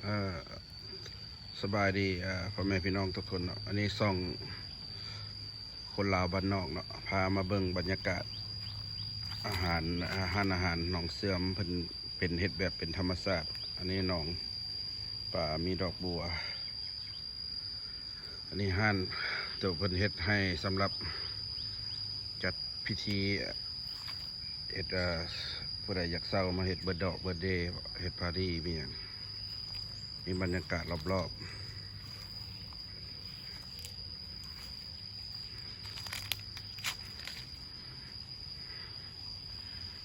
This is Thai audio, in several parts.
เอ่อสบายดีพ่อแม่พี่น้องทุกคนเนาะอันนี้ซ่องคนลาวบ้านนอกเนาะพามาเบิ่งบรรยากาศอาหารหนองเสื่อมเป็นเฮ็ดแบบเป็นธรรมชาติอันนี้หนองป่ามีดอกบัวอันนี้ห้านเจ้าเพิ่นเฮ็ดให้สำหรับจัดพิธีเฮ็ดผู้ใดอยากเศร้ามาเฮ็ดเบิร์ดดอกเบิร์ดเดย์เฮ็ดปาร์ตี้มีหยังมีบรรยากาศรอบๆ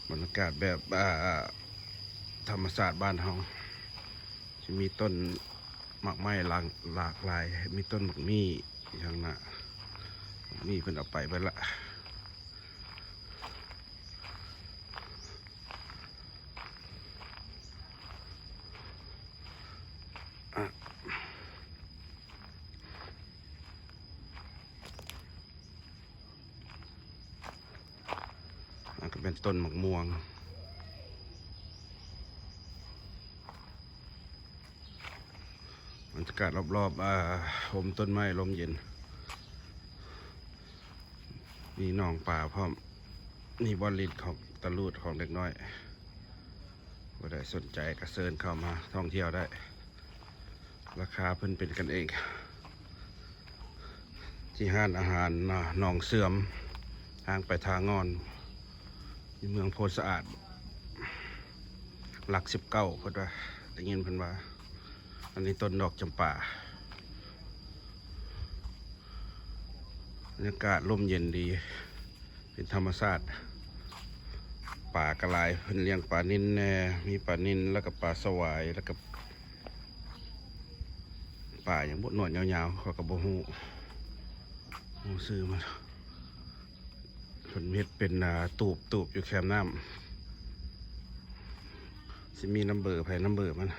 บรรยากาศแบบธรรมชาติบ้านเฮาจะมีต้นหมากไม้หลากหลายมีต้นหมากมี่อย่างน่ะหมากมี่เพิ่นเอาไปละก็เป็นต้นหมากม่วงบรรยากาศรอบๆลมต้นไม้ลมเย็นมีหนองป่าพร้อมมีบอลลิดของตะลูดของเด็กน้อยผู้ใดสนใจก็เชิญเข้ามาท่องเที่ยวได้ราคาเพิ่นเป็นกันเองที่ห้านอาหารหนองเสื่อมทางไปทางงอนที่เมืองโพธิ์สะอาดหลัก19เพิ่นว่าได้ยินเพิ่นว่าอันนี้ต้นดอกจำป่าบรรยากาศร่มเย็นดีเป็นธรรมชาติป่ากระลายเพิ่นเลี้ยงปลานิลแน่มีปลานิลแล้วก็ปลาสวายแล้วก็ป่าอย่างบดหนวดยาวๆเขาก็บ่ฮู้ซื้อมาเพิ่นเฮ็ดเป็นตูบอยู่แคมน้ำสิมีน้ำเบอร์ไผน้ำเบอร์มัน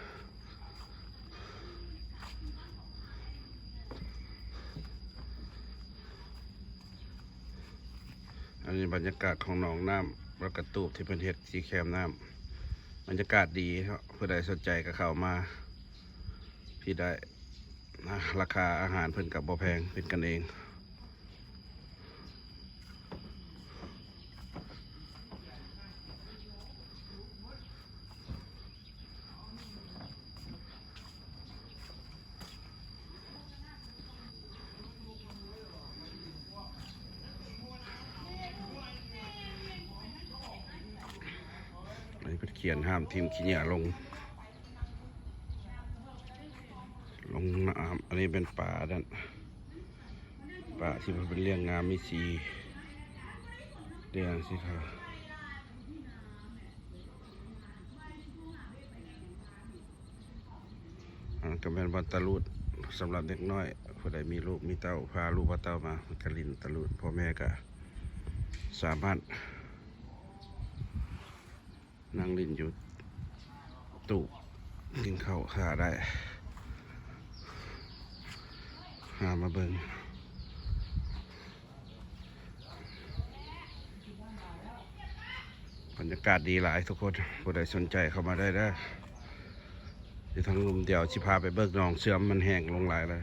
อันนี้บรรยากาศของหนองน้ำแล้วก็ตูบที่เป็นเฮ็ดที่แคมน้ำบรรยากาศดีครับเพื่อใดสนใจก็เข้ามาพี่ได้นะราคาอาหารเพิ่นกับบ่แพงเป็นกันเองอันนี้เพิ่นเขียนห้ามทีมขี้เหร่ลงน้ำอันนี้เป็นป่าด้านป่าที่มันเป็นเรื่องงามมีสีแดงสีขาวอันนั้นก็เป็นบอลตะลุดสำหรับเด็กน้อยผู้ใดมีลูกมีเต้าพาลูกพาเต้ามากระลินตะลุดพ่อแม่ก็สามารถนั่งลินอยู่ตู้กินข้าวขาได้หามาเบิ่งบรรยากาศดีหลายทุกคนผู้ใดสนใจเข้ามาได้ที่ทางลุมเดียวชิพาไปเบิกหนองเสื่อมมันแห้งลงหลายเลย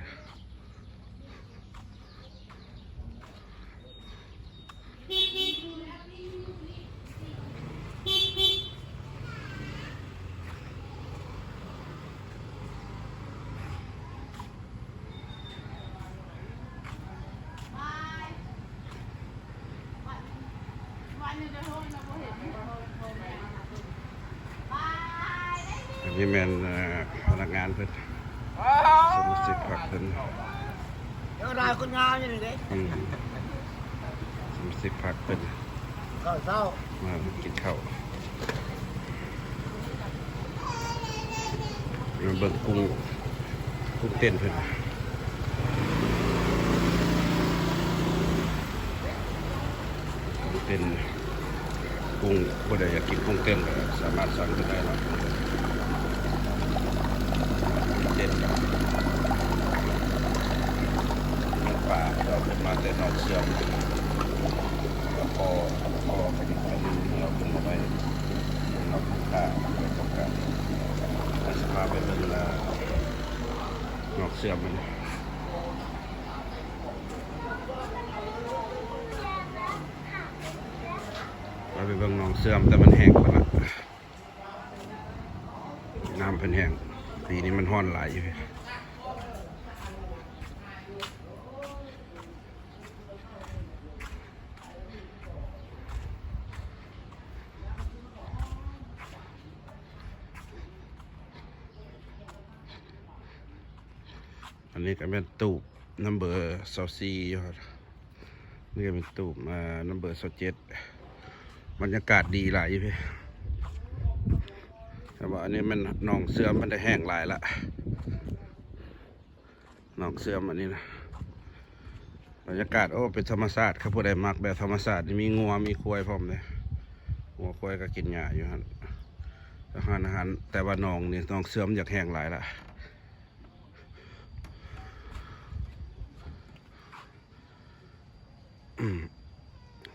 อันนี้แมนพนักงานเพิ่นสมุทรสิผักเพิ่นเดี๋ยวได้คนงามอย่างนี้เด้สมุทรสิผักเพิ่นเศร้ามากินข้าวมาเบิ่งกุ้งเต้นเพิ่นเป็นกุ้งผู้ใดอยากกินกุ้งเต้นก็สามารถสั่งได้เนาะเต้นกับเนื้อปลาเราเป็นมาแต่นอกเสื่อมแล้วพอผลิตภัณฑ์เราขึ้นมาไว้เราคุ้มค่าเราต้องการสภาพเป็นเวลา นอกเสื่อมมันเราไปเบิ่งหนองเสื่อมแต่มันแห้งหมดละน้ำเป็นแห้งปีนี้มันห้อนหลายอยู่พี่อันนี้ก็เป็นตูบนัมเบอร์24อยู่ครับนี่ก็เป็นตูบนัมเบอร์27บรรยากาศดีหลายอยู่พี่แต่ว่าอันนี้มันหนองเสื่อมมันได้แห้งหลายละหนองเสื่อมอันนี้นะบรรยากาศโอ้เป็นธรรมชาติครับผู้ใดมักแบบธรรมชาติมีงัวมีควายพร้อมเลยงัวควายก็กินหญ้าอยู่ฮะอาหารแต่ว่าหนองนี่หนองเสื่อมอยากแห้งหลายละ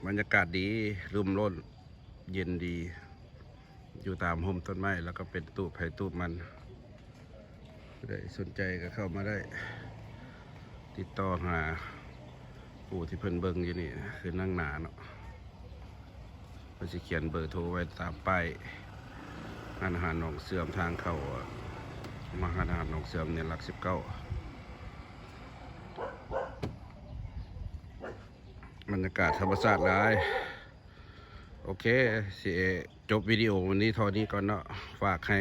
บรรยากาศดีร่มร่มเย็นดีอยู่ตามห่มต้นไม้แล้วก็เป็นตูบไผ่ตูบมันได้สนใจก็เข้ามาได้ติดต่อหาผู้ที่เพิ่นเบิ่งอยู่นี่คือนั่งหนาเนาะเพิ่นสิเขียนเบอร์โทรไว้ตามป้ายอาหารหนองเสื่อมทางเข้ามาอาหารหนองเสื่อมเนี่ยหลัก19บรรยากาศธรรมชาติหลายโอเคสิจบวิดีโอวันนี้เท่านี้ก่อนเนาะฝากให้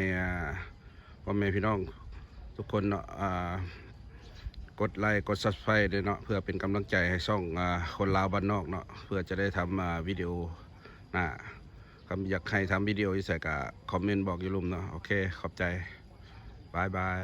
พ่อแม่พี่น้องทุกคนเนาะกดไลค์กด Subscribe ด้วยเนาะเพื่อเป็นกำลังใจให้ช่องคนลาวบ้านนอกเนาะเพื่อจะได้ทำวิดีโออยากให้ทำวิดีโอที่ใส่กับคอมเมนต์บอกอยู่ลุ่มเนาะโอเคขอบใจบายบาย